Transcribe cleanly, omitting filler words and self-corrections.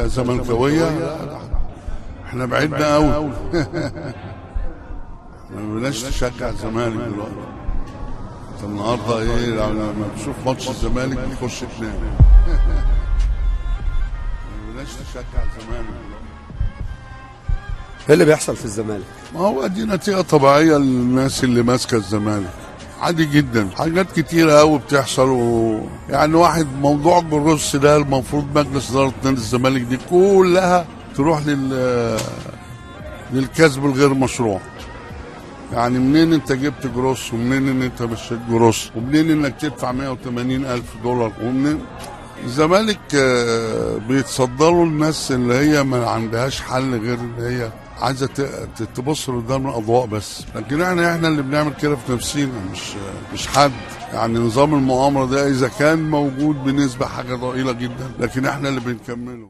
كزملكاويه لا، احنا بعدنا قوي. ما بلاش تشجع الزمالك دلوقتي. انت النهارده ايه لما بتشوف ماتش الزمالك بتخش تنام. ما بلاش تشجع الزمالك دلوقتي. ايه اللي بيحصل في الزمالك؟ ما هو دي نتيجه طبيعيه للناس اللي ماسكه الزمالك، عادي جدا. حاجات كتيره قوي بتحصل يعني واحد موضوع جروس ده المفروض مجلس اداره نادي الزمالك دي كلها تروح للكسب الغير مشروع. يعني منين انت جبت جروس، ومنين ان انت مشيت جروس، ومنين انك تدفع 180,000 دولار، ومنين الزمالك بيتصدروا الناس اللي هي ما عندهاش حل غير ان هي عايزه تبص قدام الاضواء بس. لكن احنا اللي بنعمل كده في نفسينا، مش حد. يعني نظام المؤامره ده اذا كان موجود بنسبه حاجه ضئيله جدا، لكن احنا اللي بنكمله.